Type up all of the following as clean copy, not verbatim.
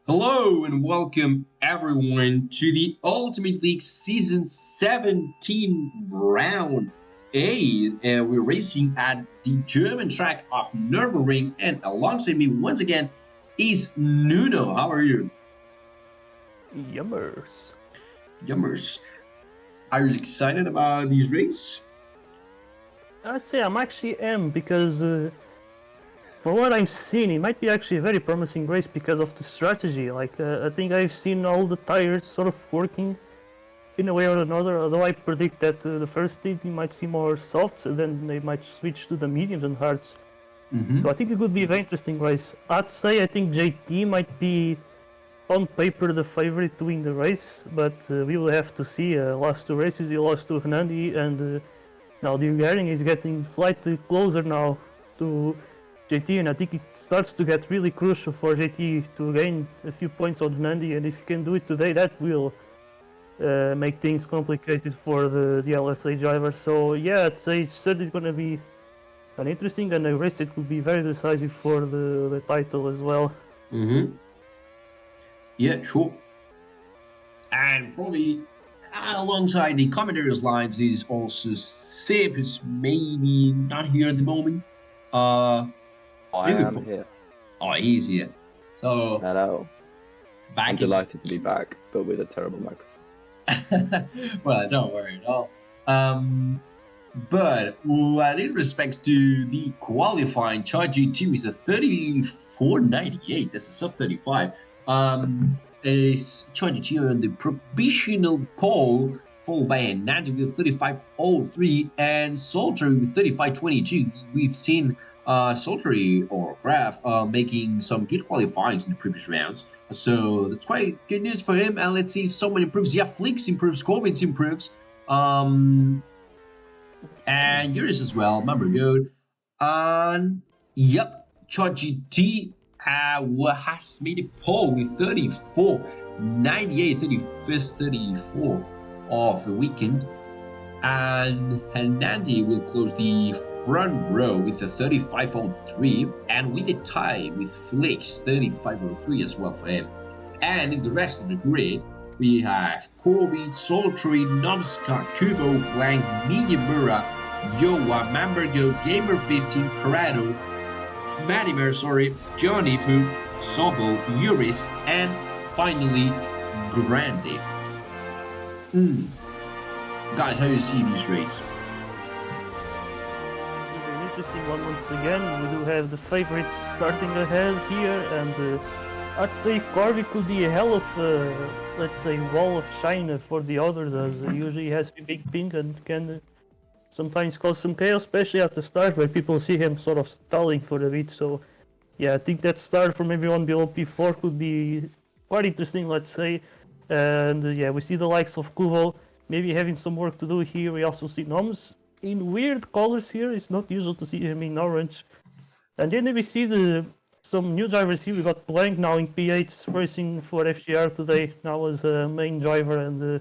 Hello and welcome everyone to the Ultimate League Season 17 Round 8. And we're racing at the German track of Nurburgring, and alongside me once again is Nuno. How are you? Yummers. Yummers. Are you excited about these races? I'd say I'm actually am because for what I've seen, it might be actually a very promising race because of the strategy. I think I've seen all the tires sort of working in a way or another. Although I predict that the first team might see more softs, and then they might switch to the mediums and hards. So I think it could be a very interesting race. I'd say I think JT might be on paper the favorite to win the race, but we will have to see. Last two races he lost to Hernandi, and now the Nurburgring is getting slightly closer now to JT, and I think it starts to get really crucial for JT to gain a few points on Hernandi, and if he can do it today, that will make things complicated for the LSA driver. So yeah, I'd say it's certainly going to be an interesting and a race that could be very decisive for the title as well. Yeah, sure. And probably alongside the commentators' lines is also Sip, who's maybe not here at the moment. I am here. Oh, he's here. So Hello. back I'm delighted to be back, but with a terrible microphone. Well, don't worry at all. But in respects to the qualifying, ChargedJT is a 34.98. That's a sub 35. Is ChargedJT on the provisional pole, followed by Nandi with 35.03 and Sultry with 35.22. We've seen Sultry or Graf making some good qualifyings in the previous rounds. So that's quite good news for him. And let's see if someone improves. Yeah, Flix improves, Corbins improves. And yours as well, remember, dude. Yep, ChargedJT has made a pole with 34.98, 31st, 34 of the weekend. And Hernandi will close the front row with a 35.03 and with a tie with Flix 35.03 as well for him. And in the rest of the grid, we have Corby, Sultry, Nomska, Kubo, Wang, Miyamura, Yoa, Mambergo, Gamer15, Corrado, Madimer, Johnny Fu, Sobo, Uris, and finally Grande. Guys, how do you see this race? An interesting one once again. We do have the favorites starting ahead here, and I'd say Corby could be a hell of let's say, wall of shine for the others, as usually has a big ping and can sometimes cause some chaos, especially at the start where people see him sort of stalling for a bit. So yeah, I think that start from everyone below P4 could be quite interesting, let's say. And yeah, we see the likes of Kuvo maybe having some work to do here. We also see Noms in weird colors here. It's not usual to see him in orange. And then we see some new drivers here. We got Blank now in P8 racing for FGR today, now as a main driver, and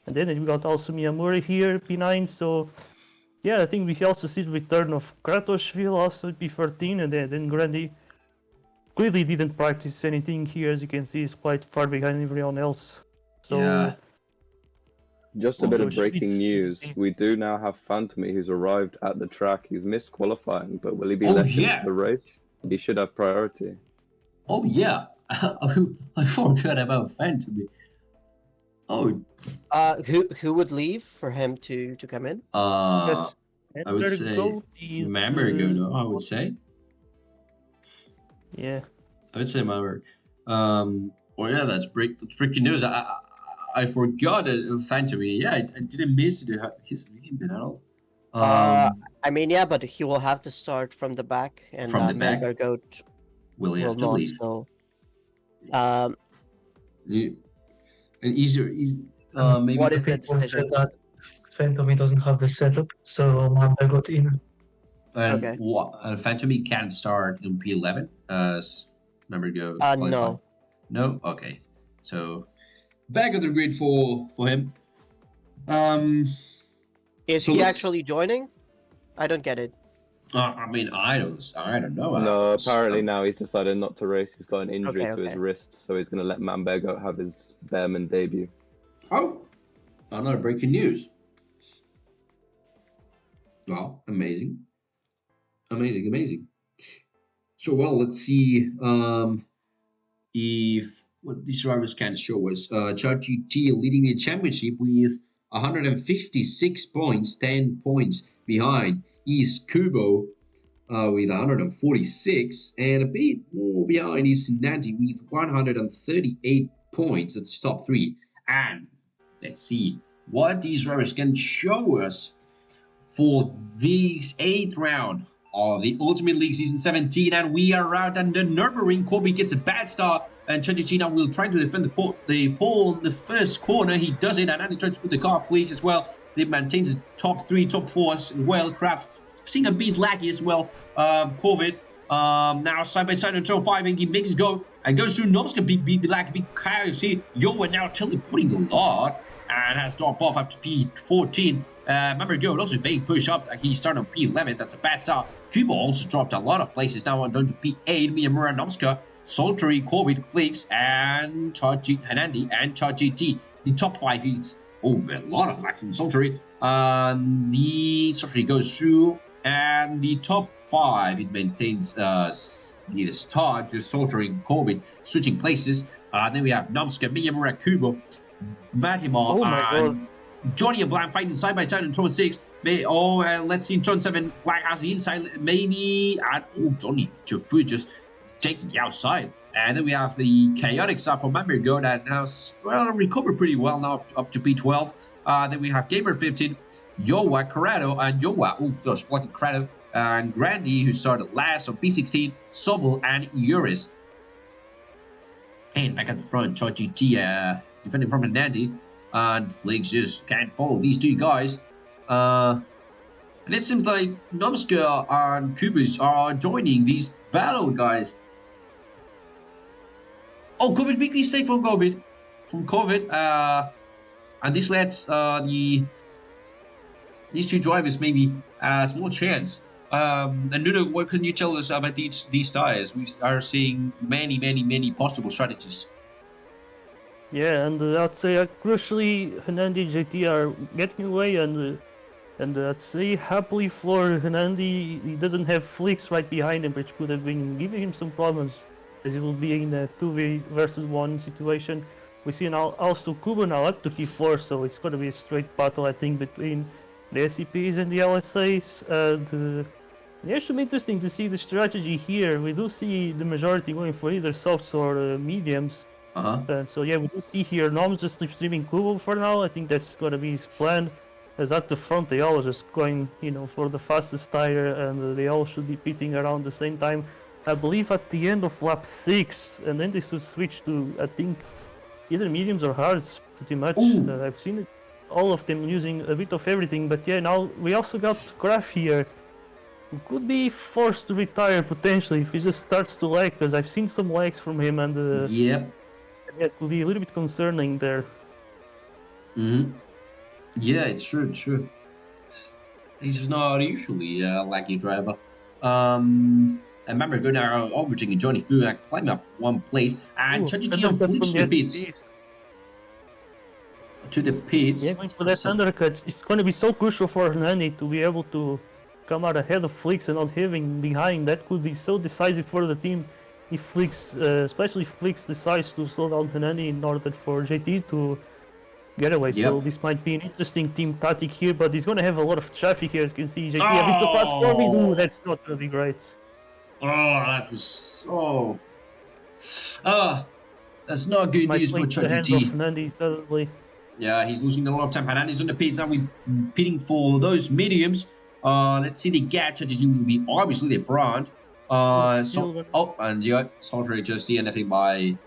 then we got also Miyamura here, P9. So yeah, I think we also see the return of Kratoshvili also P13, and then Grandi clearly didn't practice anything here. As you can see, he's quite far behind everyone else. So Yeah. Just a bit of breaking news. We do now have Phantomy who's arrived at the track. He's missed qualifying, but will he be let into the race? He should have priority. Oh yeah, I forgot about Phantomy. Oh. Who would leave for him to come in? I would say Mambergo, no, I would say. Yeah. I would say Mambergo. Well, yeah, that's breaking news. I forgot Phantomy. Yeah, I didn't miss his name at all. I mean, yeah, but he will have to start from the back, and Mambergo will have to not. leave. So, and easier. Maybe what is the decision? That Phantomy doesn't have the setup, so Mambergo got in. And okay. Phantomy can start in P11 as Mambergo. No. No. Okay. So back of the grid for him. Is he actually joining? I don't get it. I mean, I don't know. No, apparently now he's decided not to race. He's got an injury Okay, to his okay. wrist, so he's going to let Manbergo have his Behrman debut. Oh, another breaking news. Wow, amazing. Amazing. So, well, let's see if what these drivers can show us. ChargedJT leading the championship with 156 points, 10 points behind is Kubo with 146, and a bit more behind is Nanti with 138 points. That's top three. And let's see what these drivers can show us for this 8th round of the Ultimate League Season 17, and we are out at the Nurburgring. Kobe gets a bad start, and ChargedJT now will try to defend the pole in the first corner. He does it, and then he tries to put the car fleets as well. They maintain his top 3, top 4 as well. Kraft seeing a bit laggy as well. COVID now side by side on turn 5, and he makes it go and goes through Nomska. Big lag, big chaos here. Yoa now teleporting a lot and has dropped off up to P14. Remember, Go also being pushed up. He started on P11. That's a bad start. Kubo also dropped a lot of places. Now on down to P8. Miyamura, Nomska, Sultry, Covid, Flix, and Hanandi and ChargedJT. The top 5 hits. Oh, a lot of lag from Sultry. The Sultry goes through, and the top 5 it maintains the start, just Sultry, Covid, switching places. Then we have Nomska, Miyamura, Kubo, Matima, and Johnny and Black fighting side by side in turn 6. Let's see in turn 7. Black has the inside, maybe. And Johnny Jafu just taking the outside. And then we have the chaotic stuff from Manbergo that has recovered pretty well now up to P12. Then we have Gamer 15, Yoa, Corrado, and Yoa. Just blocking Corrado. And Grandy, who started last on P16, Sobel, and Uris. And back at the front, ChargedJT defending from Nandy. And Flix just can't follow these two guys. And it seems like Nomska and Kubus are joining these battle guys. Oh, COVID, big mistake from COVID. And this lets these two drivers maybe a small chance. And Nuno, what can you tell us about these tires? We are seeing many possible strategies. Yeah, and I'd say crucially, Hernandi JT are getting away, and I'd say happily for Hernandi, he doesn't have Flix right behind him, which could have been giving him some problems, as he will be in a 2v versus 1 situation. We see now also Kubo now up to P4, so it's going to be a straight battle, I think, between the SCPs and the LSAs. And yeah, it should be interesting to see the strategy here. We do see the majority going for either softs or mediums. So yeah, we do see here Nom's just streaming Kubo for now. I think that's gonna be his plan. As at the front, they all just going, for the fastest tire, and they all should be pitting around the same time. I believe at the end of lap 6, and then they should switch to, I think, either mediums or hards, pretty much. I've seen it, all of them using a bit of everything. But yeah, now we also got Kraft here, who could be forced to retire potentially if he just starts to lag, because I've seen some lags from him, and yep. Yeah, it could be a little bit concerning there. Yeah, it's true. He's not usually a laggy driver. I remember going out overtaking Johnny Fu and climbing up 1 place, and ChargedJT on Flix to the pits. Yeah, going for that undercut. It's going to be so crucial for Hernani to be able to come out ahead of Flix and not having behind. That could be so decisive for the team. If Flix, especially if Flix decides to slow down Hernani in order for JT to get away. Yep. So this might be an interesting team tactic here, but he's going to have a lot of traffic here. As you can see, JT a bit too fast for me. Ooh, that's not going to be great. That was so... that's not good news for ChargedJT. Yeah, he's losing a lot of time. Hernani's on the pits now with pitting for those mediums. Let's see the gap. ChargedJT will be obviously the front. And yeah, Sultry just DNFing by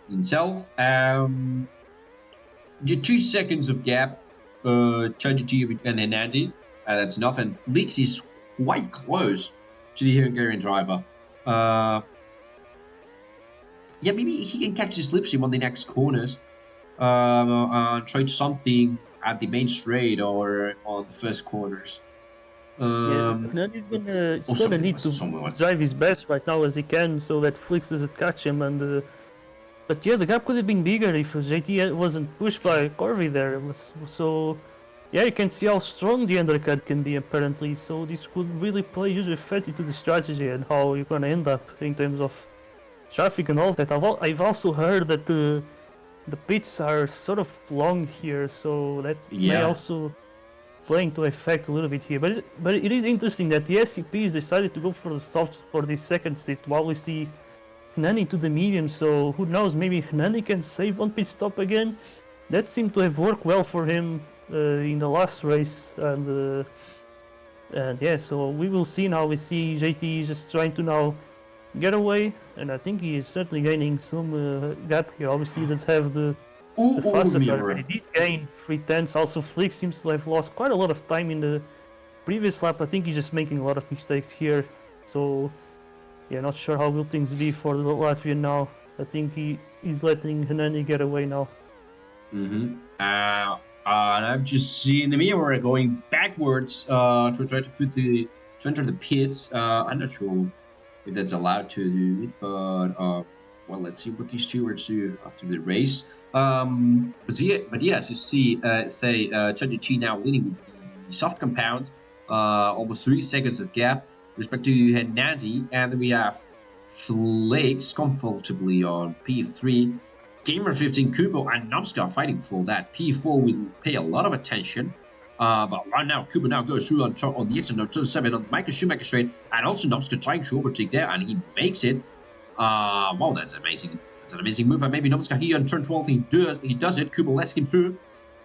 himself. The 2 seconds of gap, ChargedJT and Hernandi. That's enough, and Flix is quite close to the Hungarian driver. Yeah, maybe he can catch his slipstream on the next corners. Try something at the main straight or on the first corners. Hernandy's gonna need to drive his best right now as he can, so that Flix doesn't catch him. And but yeah, the gap could have been bigger if JT wasn't pushed by Corby there. So yeah, you can see how strong the undercut can be apparently. So this could really play user effect into the strategy and how you're gonna end up in terms of traffic and all that. I've also heard that the pits are sort of long here, so that may also play into effect a little bit here. But it is interesting that the SCPs decided to go for the softs for this second sit while we see Hnani to the medium. So who knows, maybe Hnani can save one pit stop again. That seemed to have worked well for him in the last race, and yeah, so we will see now. We see JT just trying to now get away, and I think he is certainly gaining some gap here. Obviously, he does have the faster car, but he did gain 3/10. Also, Flick seems to have lost quite a lot of time in the previous lap. I think he's just making a lot of mistakes here. So, yeah, not sure how will things be for the Latvian now. I think he's letting Hernani get away now. And I've just seen the mirror going backwards to try to enter the pits. I'm not sure if that's allowed to do it, but well, let's see what these stewards do after the race. But yeah, as you see, ChargedJT now leading with the soft compound, almost 3 seconds of gap with respect to Hernandi, and then we have Flakes comfortably on P3. Gamer 15, Kubo, and Nomska fighting for that. P4 will pay a lot of attention. But right now, Kubo now goes through on the exit of turn 7 on the Michael Schumacher straight, and also Nomska trying to overtake there, and he makes it. Wow, that's amazing. That's an amazing move. And maybe Nomska here on turn 12, he does it. Kubo lets him through.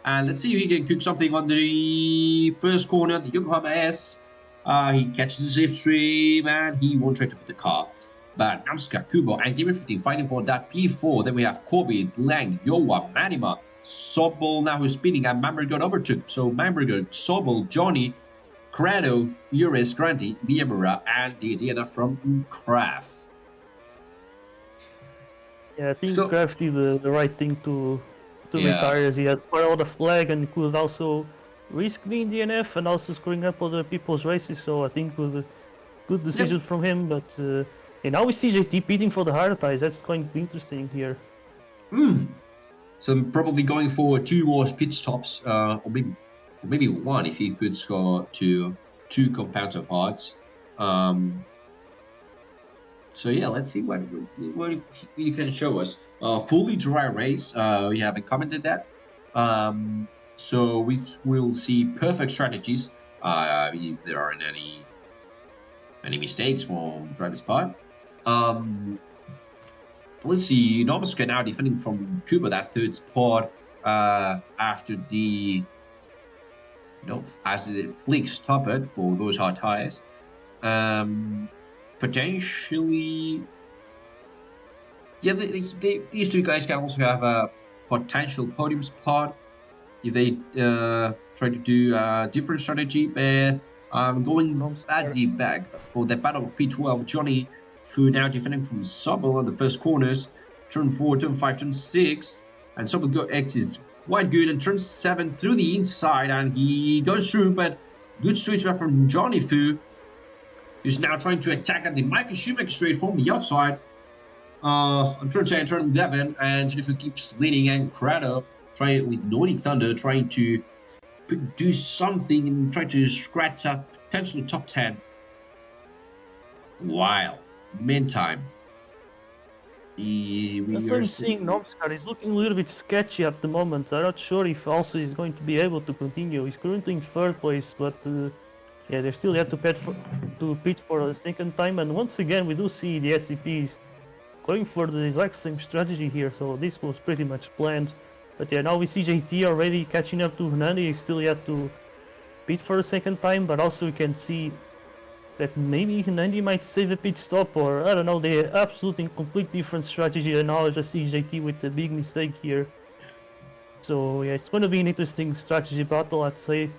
And let's see if he can cook something on the first corner, the Yokohama S. He catches the slipstream, and he won't try to put the car. But Nomska, Kubo, and Gamer 15 fighting for that P4. Then we have Corby, Lang, Yoa, Manima, Sobol now who's speeding, and Mamberger overtook. So Mamberger, Sobol, Johnny, Crado, Uris, Granty, Miamura, and Diana from Kraft. Yeah, I think Kraft did the right thing to retire, as he had quite a lot of flag and could also risk being DNF and also screwing up other people's races. So I think it was a good decision from him. But and now we see JT pitting for the hard ties. That's going to be interesting here. So I'm probably going for 2 more pit stops, or maybe 1 if he could score two compounds of hearts. So yeah, let's see what you can show us. Fully dry race. We haven't commented that. So we will see perfect strategies. If there aren't any mistakes from driver's part. Let's see, Nomska now defending from Kuba, that 3rd spot after the Flick stop it for those hard tires. Potentially, yeah, these 2 guys can also have a potential podium spot if they try to do a different strategy. But going at the back for the battle of P12, Johnny Fu now defending from Sobel on the first corners, turn 4, turn 5, turn 6, and Sobel X is quite good, and turn 7 through the inside, and he goes through, but good switch back from Johnny Fu, who's now trying to attack at the Michael Schumacher straight from the outside. On turn 10, turn 11, and Johnny Fu keeps leading, and Crado trying with Nordic Thunder, trying to do something and try to scratch up potentially top 10. While meantime, that's what I'm seeing. Nomskar is looking a little bit sketchy at the moment. I'm not sure if also he's going to be able to continue. He's currently in 3rd place, but yeah, they still have to pitch for the 2nd time. And once again, we do see the SCPs going for the exact same strategy here. So this was pretty much planned. But yeah, now we see JT already catching up to Hernani. He still yet to pit for the 2nd time, but also we can see that maybe Hernani might save a pit stop, or I don't know, they are absolutely complete different strategy, and now I just see JT with a big mistake here. So yeah, it's going to be an interesting strategy battle, I'd say.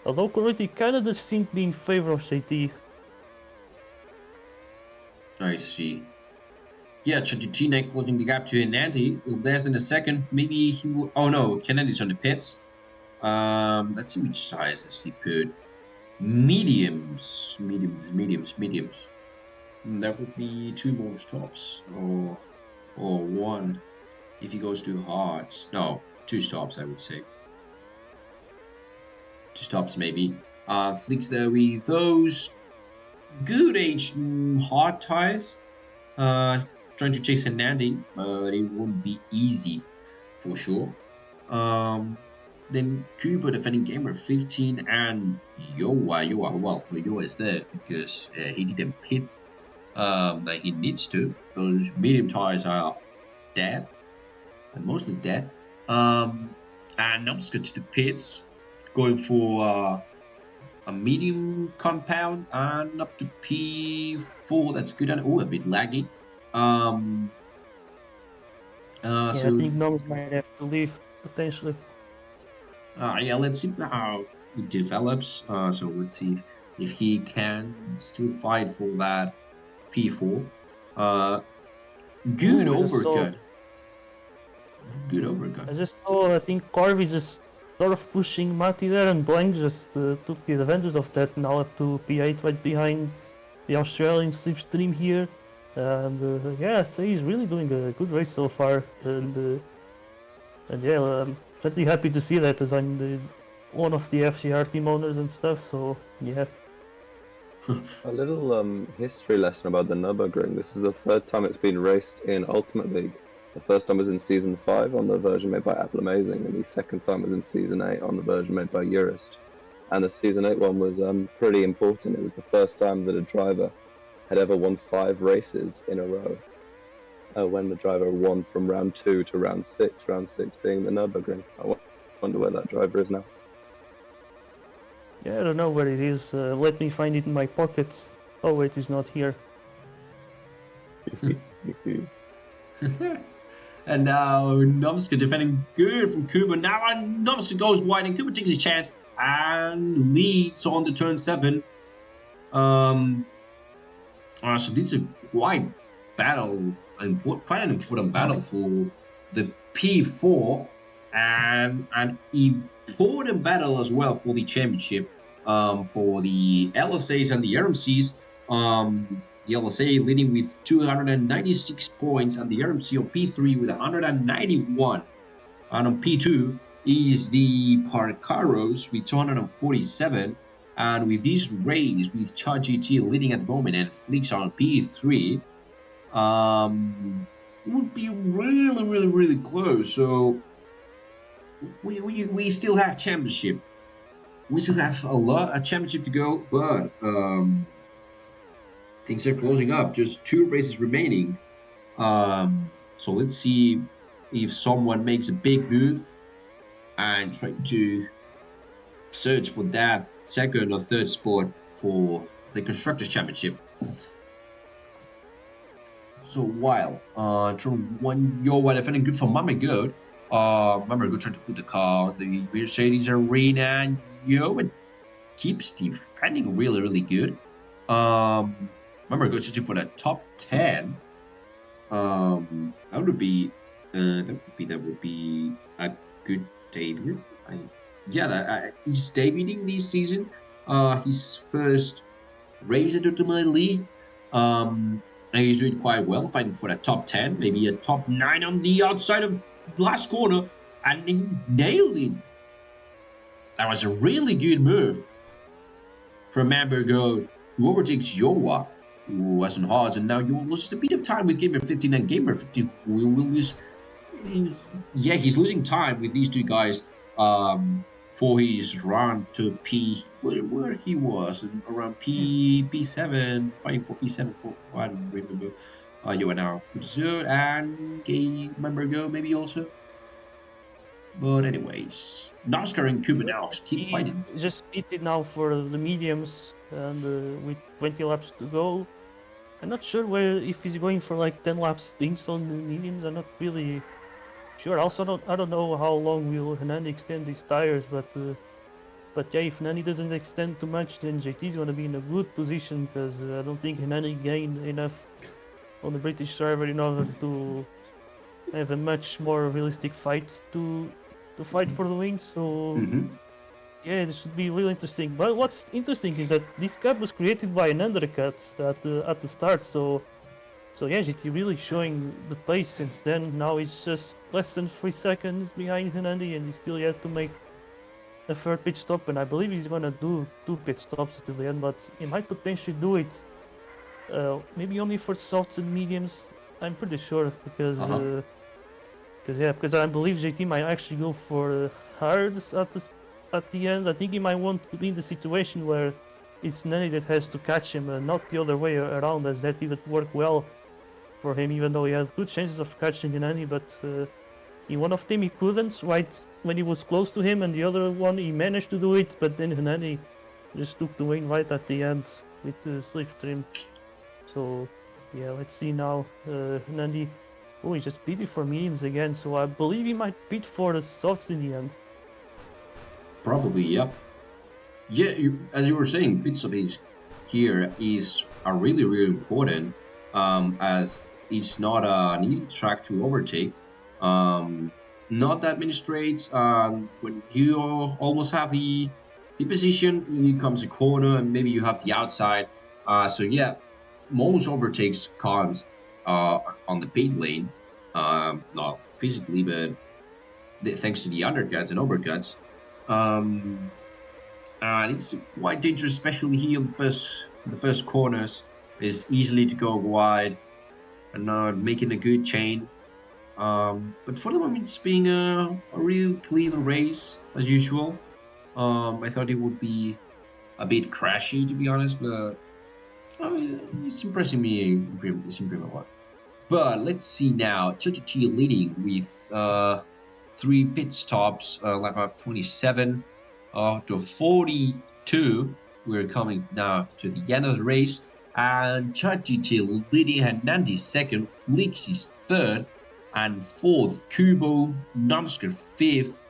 Although currently kind of does seem to be in favor of JT. I see. Yeah, ChargedJT now closing the gap to Hernandi. Less than a second. Maybe he will... Oh no, Hernandi's on the pits. Let's see which size does he put. mediums. That would be 2 more stops, or 1 if he goes to hards. No, 2 stops, I would say. 2 stops maybe. Flicks there with those good age hard tires. Trying to chase Hernandi, but it won't be easy for sure. Then Kubo defending gamer 15 and Yoa is there because he didn't pit that he needs to. Those medium tires are dead, and mostly dead. And Numbskull to the pits, going for a medium compound and up to P4. That's good. And a bit laggy. Yeah, So I think Noms might have to leave potentially. yeah, let's see how it develops. So let's see if he can still fight for that P4. Good overcut. Good overcut. I just saw, I think Corby just sort of pushing Mati there, and Blank just took the advantage of that, now up to P8 right behind the Australian slipstream here. And yeah, I'd say he's really doing a good race so far. And yeah, I'm certainly happy to see that, as I'm one of the FCR team owners and stuff, so yeah. A little history lesson about the Nurburgring. This is the 3rd time it's been raced in Ultimate League. The first time was in Season 5 on the version made by Apple Amazing, and the second time was in Season 8 on the version made by Eurist. And the Season 8 one was pretty important. It was the first time that a driver had ever won 5 races in a row. When the driver won from round 2 to round 6 being the Nurburgring. I wonder where that driver is now. Yeah, I don't know where it is. Let me find it in my pockets. Oh wait, it's not here. And now Nomska defending good from Kuba. Now Nomska goes wide and Kuba takes his chance and leads on the turn 7. So this is quite an important battle for the P4, and an important battle as well for the championship, for the LSAs and the RMCs. The LSA leading with 296 points, and the RMC on P3 with 191. And on P2 is the Parcaros with 247. And with this race, with ChargedJT leading at the moment and Flicks on P3, it would be really close. So we still have championship. We still have a championship to go, but things are closing up. Just 2 races remaining. So let's see if someone makes a big move and try to search for that 2nd or 3rd spot for the Constructors Championship. So while turn 1 Yoa defending good for Mama Good. Mama Good trying to put the car on the Mercedes arena, and Yoa keeps defending really good. Mama Good searching for the top 10. That would be a good debut. He's debuting this season. His first race at Ultimate League. And he's doing quite well, fighting for the top 10, maybe a top 9 on the outside of the last corner, and he nailed it. That was a really good move from Nurburgring, who overtakes Yoa, who was on hards, and now Yoa loses a bit of time with Gamer 15, and Gamer 15 will lose. He's losing time with these 2 guys for his run to where he was around P7, fighting for P7 for I don't remember. You are now Brazil and Nurburgring maybe also. But anyways, NASCAR and Cuba now keep fighting. Just pitted now for the mediums, and with 20 laps to go. I'm not sure if he's going for like 10 lap stints on the mediums. I'm not really sure. Also, I don't know how long will Hernani extend his tires, but yeah, if Hernani doesn't extend too much, then JT is going to be in a good position, because I don't think Hernani gained enough on the British server in order to have a much more realistic fight to fight for the win. So Yeah, this should be really interesting. But what's interesting is that this gap was created by an undercut at the start. So yeah, GT really showing the pace since then. Now it's just less than 3 seconds behind Hernandi, and he still yet to make a third pit stop. And I believe he's gonna do 2 pit stops till the end, but he might potentially do it. Maybe only for softs and mediums. I'm pretty sure because Uh-huh. because I believe JT might actually go for hards at the end. I think he might want to be in the situation where it's Nani that has to catch him, and not the other way around, as that didn't work well for him, even though he had good chances of catching Nani, but in one of them he couldn't, right when he was close to him, and the other one he managed to do it, but then Nani just took the win right at the end with the slipstream. So yeah, let's see now. Nandi, oh, he just beat it for mediums again, so I believe he might beat for the softs in the end. Probably, yep. Yeah, as you were saying, pit stop here is a really, really important, as it's not an easy track to overtake. Um, Not that many straights. When you almost have the position, it comes a corner, and maybe you have the outside. So yeah, most overtakes comes on the pit lane. Not physically, but thanks to the undercuts and overcuts. Um, and it's quite dangerous, especially here on the first corners. It's easily to go wide and not making a good chain. But for the moment, it's being a real clean race as usual. I thought it would be a bit crashy, to be honest, but I mean, it's impressing me. It's improving a lot. But let's see now. ChargedJT leading with 3 pit stops, lap up 27 to 42. We're coming now to the end of the race. And ChargedJT leading Hernandi second, Flix is third, and fourth, Kubo, Numsker fifth,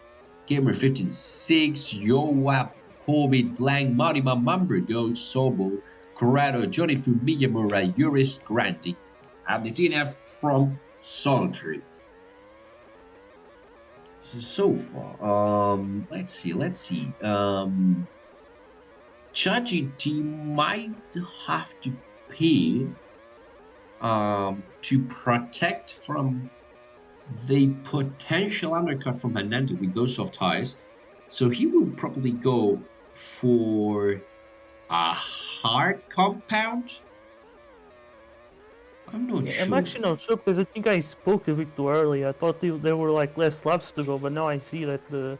Gamer 15 6, Yoap, Corbett, Glang, Marima, Mumbergo, Sobo, Corrado, Johnny Fumiyamura, Yuris, Granty, and the DNF from Solitary. So far, let's see. ChargedJT might have to pay to protect from the potential undercut from Hernando with those soft tires. So he will probably go for a hard compound. I'm not Yeah, sure. I'm actually not sure because I think I spoke a bit too early. I thought there were like less laps to go, but now I see that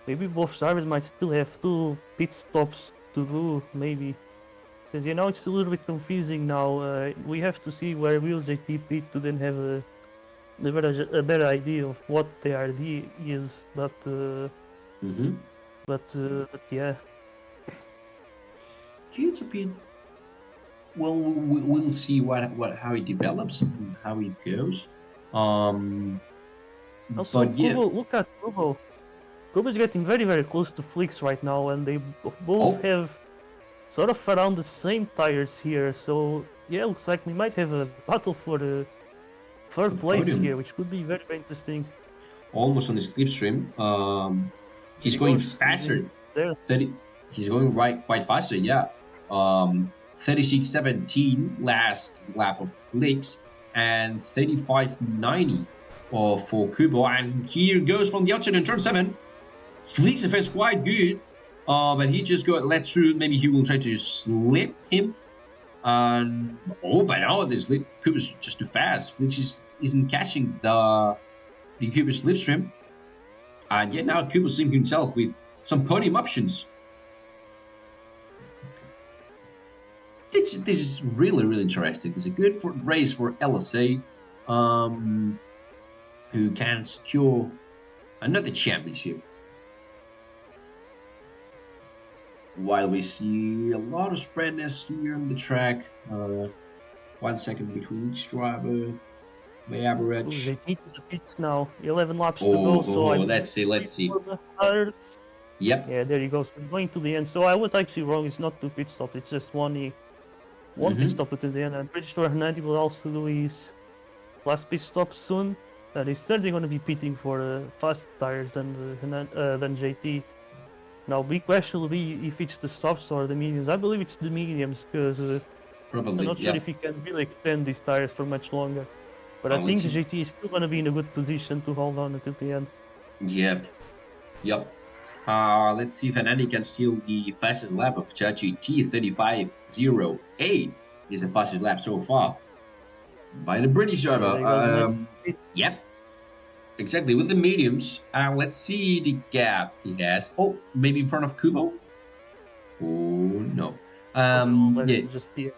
maybe both drivers might still have 2 pit stops to do, maybe. Because it's a little bit confusing now. We have to see where will JT pit to then have a better idea of what the RD is. Mm-hmm. But yeah. It's a bit. Well, we'll see how it develops and how it goes. Also, But yeah. Kubo, look at Kubo. Kubo is getting very, very close to Flix right now, and they both Oh, have sort of around the same tires here. So yeah, looks like we might have a battle for the for third the place podium, here, which could be very, very interesting. almost on the slipstream. There He's he going goes. faster. There. 30. He's going quite faster. Yeah. 36:17 last lap of Licks and 35:90 for Kubo. And here goes from the outside in turn 7. Fleek's defense quite good, but he just got let through. Maybe he will try to slip him. But no, this Kubo's just too fast. Fleek isn't catching the Kubo slipstream. And yet now Kubo's seeing himself with some podium options. This is really, really interesting. It's a good race for LSA, who can secure another championship. While we see a lot of spreadness here on the track, 1 second between each driver, by average. They need the pits now. 11 laps to go. So Let's see. Yep. Yeah, there you go. So going to the end. So I was actually wrong. It's not 2 pit stops. It's just one pit stop to the end. I'm pretty sure Hernandi will also do his last pit stop soon. And he's certainly going to be pitting for fast tires than JT. Now, big question will be if it's the softs or the mediums. I believe it's the mediums because I'm Probably, not sure if he can really extend these tires for much longer. But I let's think see. JT is still going to be in a good position to hold on until the end. Yep. Let's see if Anandi can steal the fastest lap of ChargedJT 35.08 is the fastest lap so far by the British Yeah, driver. there goes Yep, exactly. With the mediums, let's see the gap he has. Oh, maybe in front of Kubo? Oh, no. Yeah, just the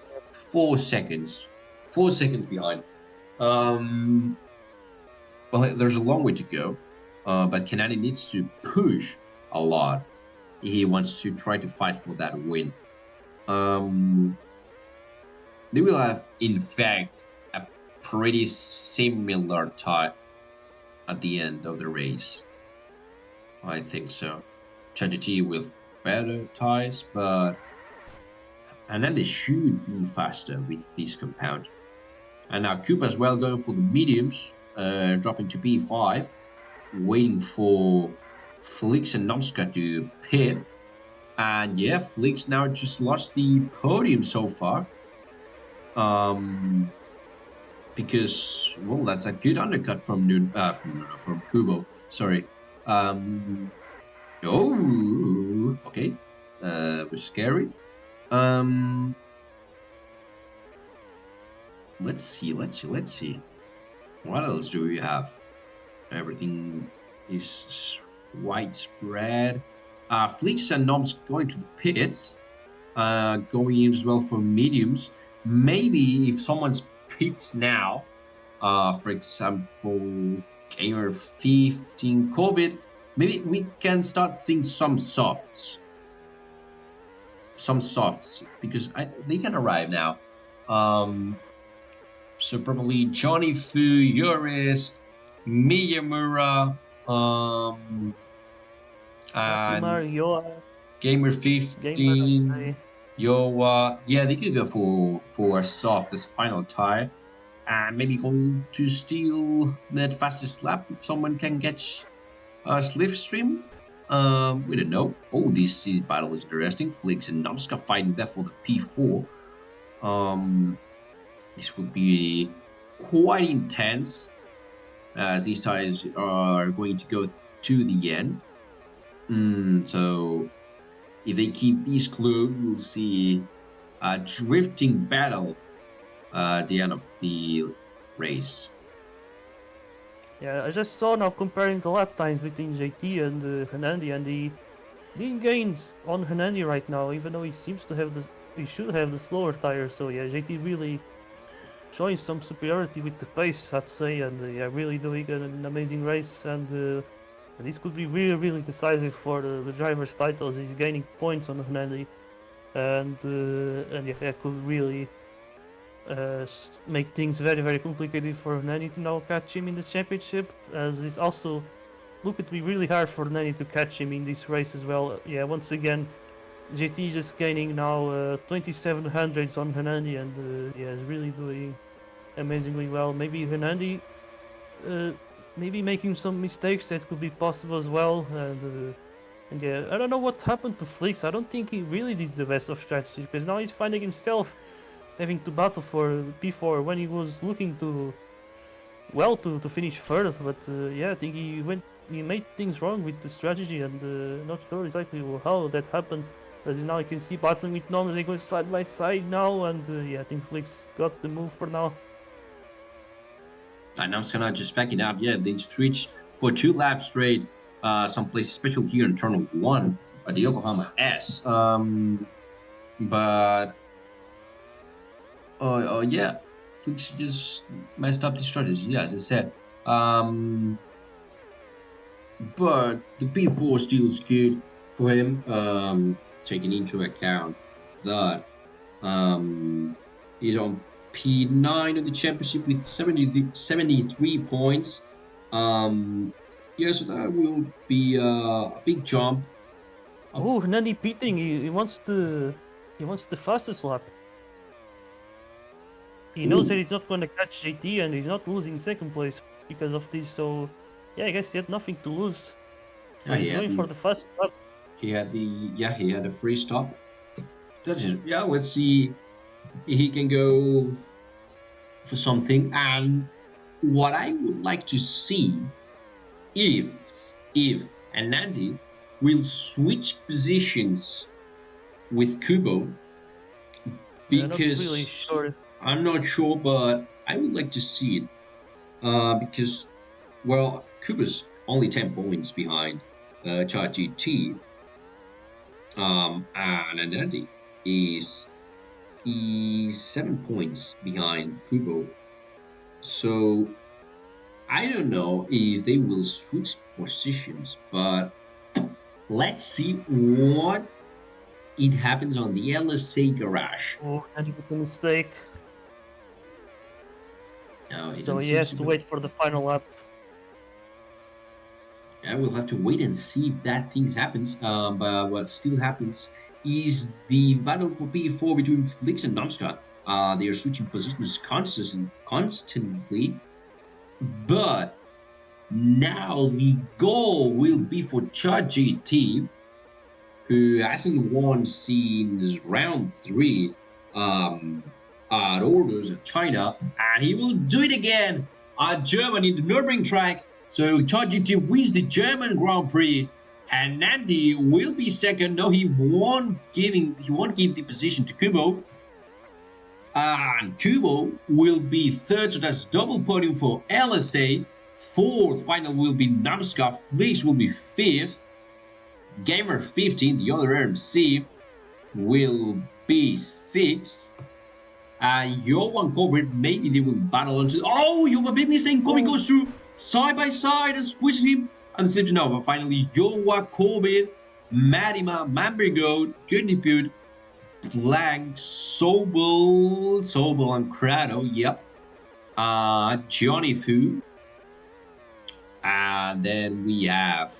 4 seconds. 4 seconds behind. Um, well, there's a long way to go, but Kanani needs to push a lot. He wants to try to fight for that win. They will have, in fact, a pretty similar tie at the end of the race. I think so. ChargedJT with better ties, but and then they should be faster with this compound. And now Cooper as well going for the mediums, dropping to P5, waiting for Flix and Nomska to pit. And yeah, Flix now just lost the podium so far. Because well, that's a good undercut from Kubo. Sorry. Oh, okay. Was scary. Let's see. What else do we have? Everything is widespread. Flix and Noms going to the pits. Going in as well for mediums. Maybe if someone's pits now, for example, Gamer 15 COVID, maybe we can start seeing some softs. Because they can arrive now. So probably Johnny Fu, Yurist, Miyamura, and Gamer 15, Yoa. Yeah, they could go for a soft as final tie. And maybe going to steal that fastest lap if someone can catch a slipstream. We don't know. Oh, this battle is interesting. Flix and Nomska fighting there for the P4. This would be quite intense as these ties are going to go to the end. So if they keep these close, we'll see a drifting battle at the end of the race. Yeah, I just saw now comparing the lap times between JT and Hernandi, and the lean gains on Hernandi right now, even though he seems to have he should have the slower tires. So yeah, JT really showing some superiority with the pace, I'd say, and yeah, really doing an amazing race. And this could be really decisive for the driver's titles. He's gaining points on Hernandi, and yeah, that could really make things very complicated for Nani to now catch him in the championship, as it's also look to be really hard for Nani to catch him in this race as well. Yeah, once again, JT just gaining now 2700s on Hernandi, and yeah, is really doing amazingly well. Maybe Hernandi maybe making some mistakes that could be possible as well, and yeah, I don't know what happened to Flix. I don't think he really did the best of strategy, because now he's finding himself having to battle for P4 when he was looking to finish third. But yeah, I think he made things wrong with the strategy, and not sure exactly how that happened. As now you can see battling with Noms, they go side by side now, and yeah, I think Flix got the move for now. And I'm gonna just back it up. Yeah, they switched for 2 laps straight. Someplace special here in Turn 1 by the Yokohama S. But yeah, Flix just messed up the strategy. Yeah, as I said. But the P4 still is good for him. Taking into account that he's on P9 of the championship with 73 points. Yeah, so that will be a big jump. Oh, Nani beating. He wants the fastest lap. He knows that he's not going to catch JT, and he's not losing second place because of this. So yeah, I guess he had nothing to lose. So he's going for the fast lap. He had a free stop. That's it. Yeah, let's see if he can go for something. And what I would like to see if and Nandi will switch positions with Kubo, I'm not really because sure. I'm not sure, but I would like to see it. Because, well, Kubo's only 10 points behind ChargedJT, and Nandi is 7 points behind Kubo. So I don't know if they will switch positions, but let's see what it happens on the LSA garage. Oh, and with the mistake. No, it So doesn't he seem has to to be. wait for the final lap. I will have to wait and see if that thing happens. But what still happens is the battle for P4 between Flix and Namska. They are switching positions constantly, but now the goal will be for ChargedJT, who hasn't won since round 3 at Orders of China, and he will do it again at Germany in the Nurburgring track. So ChargedJT wins the German Grand Prix, and Nandi will be second. No, he won't give the position to Kubo. And Kubo will be third, so that's double podium for LSA. Fourth final will be Namska. Flix will be fifth. Gamer 15, the other MC, will be sixth. Johan Colbert, maybe they will battle on. Oh, you have a big mistake. Kobe goes through side by side and squishes him. And slips it over. Finally, Johan Colbert, Marima, Mambergoat, good debut, Blank, Sobel, and Crado, yep. Johnny Fu. And then we have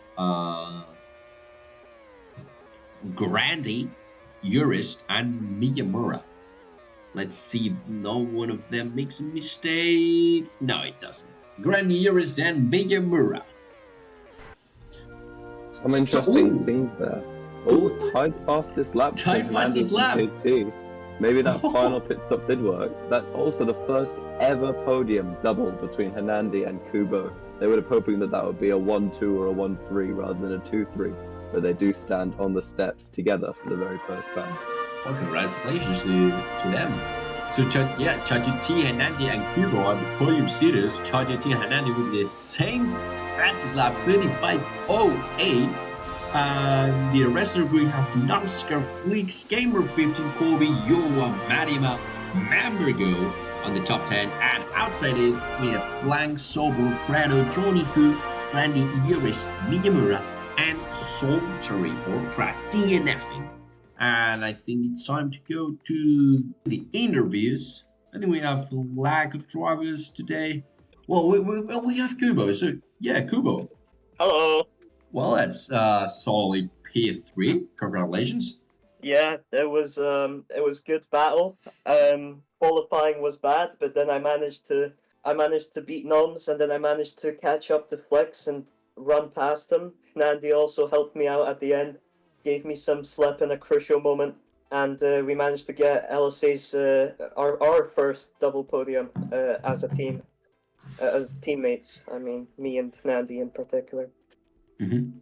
Grandy, Urist, and Miyamura. Let's see, no one of them makes a mistake. No, it doesn't. Grandy, Urist, and Miyamura. Some interesting things there. Oh, tied fastest lap. Tied fastest lap. JT. Maybe that final pit stop did work. That's also the first ever podium double between Hernandi and Kubo. They would have hoping that would be a 1-2 or a 1-3 rather than a 2-3, but they do stand on the steps together for the very first time. Well, congratulations to them. So ChargedJT, Hernandi, and Kubo are the podium seaters. ChargedJT and Hernandi with the same fastest lap, 35.08. And the rest of the group have Namska, Flix, Gamer 15, Kobe, Yoa, Marima, Mambergo on the top 10. And outside it, we have Blank, Sobel, Prado, Johnny Fu, Randy, Yuris, Miyamura, and Soldieri or Track DNFing. And I think it's time to go to the interviews. I think we have a lack of drivers today. Well, we have Kubo. So, yeah, Kubo. Hello. Well, that's solid P3. Congratulations. Yeah, it was good battle. Qualifying was bad, but then I managed to beat Noms, and then I managed to catch up to Flex and run past him. Nandi also helped me out at the end, gave me some slip in a crucial moment, and we managed to get LSA's our first double podium as a team, as teammates. I mean, me and Nandi in particular. And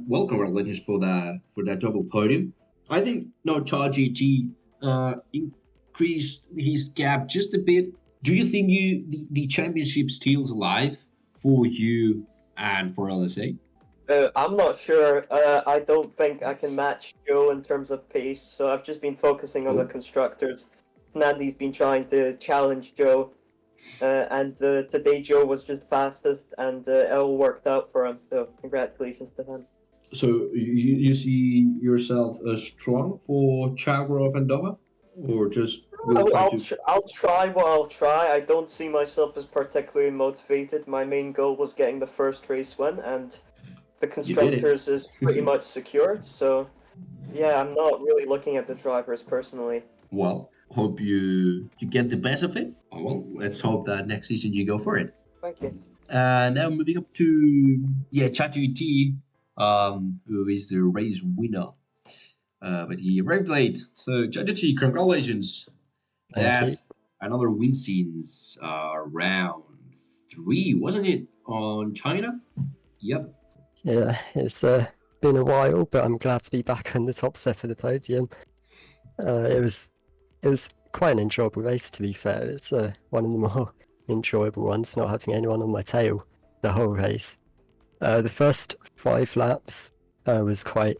well, congratulations for that double podium. I think ChargedJT increased his gap just a bit. Do you think the championship still's alive for you and for LSA? I'm not sure. I don't think I can match Joe in terms of pace, so I've just been focusing on the constructors. Nandi's been trying to challenge Joe, and today Joe was just fastest, and it all worked out for him. So congratulations to him. So you see yourself as strong for Chagrov and Dova, or just I'll try what I'll try. I don't see myself as particularly motivated. My main goal was getting the first race win, and the constructors is pretty much secure. So yeah, I'm not really looking at the drivers personally. Well, hope you get the best of it. Oh, well, let's hope that next season you go for it. Thank you. Now moving up to ChargedJT. who is the race winner. But he arrived late. So, ChargedJT, congratulations. Thank you. That's another win since round 3, wasn't it? On China? Yep. Yeah, it's been a while, but I'm glad to be back on the top step of the podium. It was quite an enjoyable race, to be fair. It's one of the more enjoyable ones, not having anyone on my tail the whole race. The first 5 laps was quite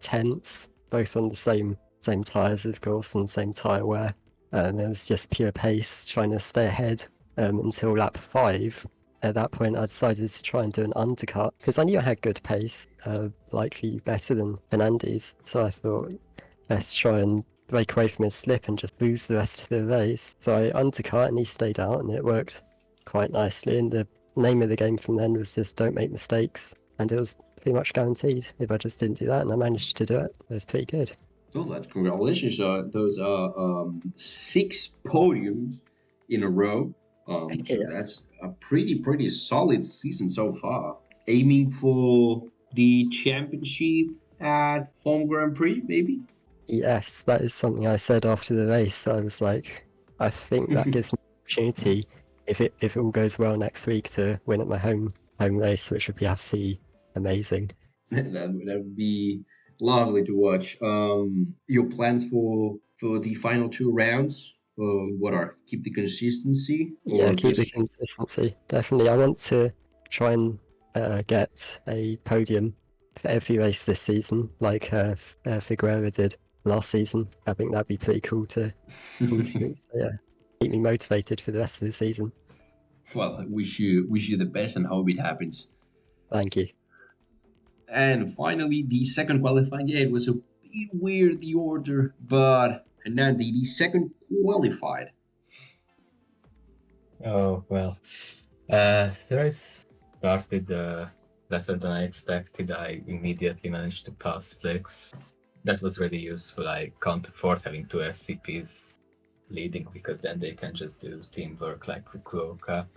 tense, both on the same tyres, of course, and same tyre wear. It was just pure pace, trying to stay ahead until lap 5. At that point, I decided to try and do an undercut because I knew I had good pace, likely better than Andy's. So I thought, let's try and break away from his slip and just boost the rest of the race. So I undercut and he stayed out, and it worked quite nicely. And the name of the game from then was just don't make mistakes, and it was pretty much guaranteed if I just didn't do that, and I managed to do it. It was pretty good. Oh, that's congratulations. Those are 6 podiums in a row. So Yeah. that's a pretty solid season so far. Aiming for the championship at Home Grand Prix, maybe? Yes, that is something I said after the race. I was like, I think that gives me an opportunity if it all goes well next week to win at my home race, which would be absolutely amazing. that would be lovely to watch. Your plans for the final 2 rounds? What are keep the consistency? Yeah, Or keep the just... consistency. Definitely. I want to try and get a podium for every race this season, like Figueroa did last season. I think that'd be pretty cool to see. So, yeah, keep me motivated for the rest of the season. Well, I wish you the best and hope it happens. Thank you. And finally, the second qualifying. Yeah, it was a bit weird, the order, but Nandi, the second qualified. Oh, well. The race started better than I expected. I immediately managed to pass Flix. That was really useful. I can't afford having 2 SCPs leading because then they can just do teamwork like Fukuoka.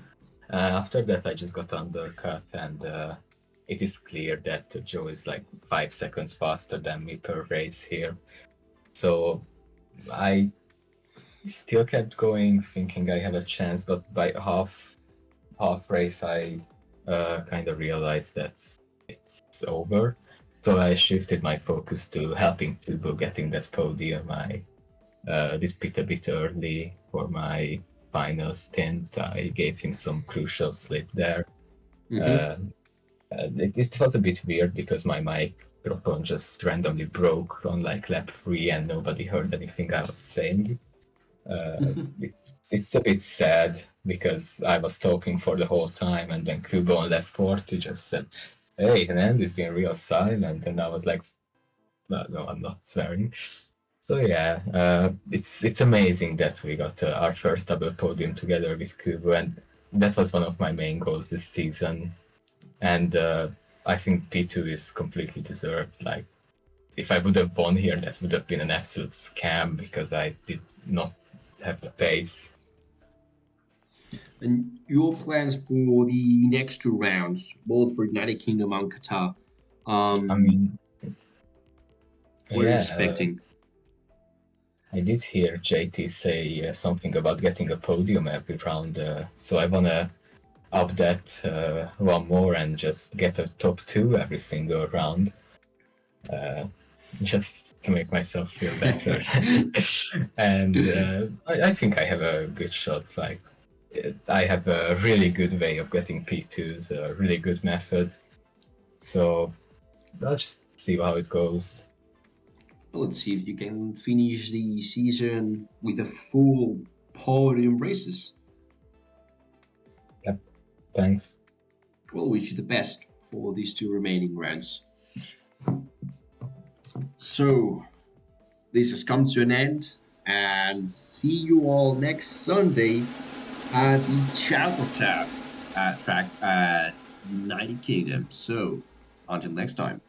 After that, I just got undercut, and it is clear that Joe is like 5 seconds faster than me per race here. So I still kept going, thinking I have a chance, but by half race, I kind of realized that it's over. So I shifted my focus to helping Kubo getting that podium. I did pit a bit early for my final stint. I gave him some crucial slip there. It was a bit weird because my microphone just randomly broke on like lap 3 and nobody heard anything I was saying. It's a bit sad because I was talking for the whole time, and then Kubo on lap 40 just said, "Hey, Andy's been real silent," and I was like, "No, I'm not swearing." So yeah, it's amazing that we got our first double podium together with Kubo, and that was one of my main goals this season. And I think P2 is completely deserved. Like, if I would have won here, that would have been an absolute scam because I did not have the pace. And your plans for the next 2 rounds, both for United Kingdom and Qatar? I mean, what are you expecting? I did hear JT say something about getting a podium every round, so I wanna up that one more and just get a top 2 every single round, just to make myself feel better. And I think I have a good shot. Like, I have a really good way of getting P2s, a really good method. So I'll just see how it goes. Well, let's see if you can finish the season with a full podium races. Yep, thanks. Well, wish you the best for these 2 remaining rounds. So, this has come to an end, and see you all next Sunday at the ChargedJT track at United Kingdom. So, until next time.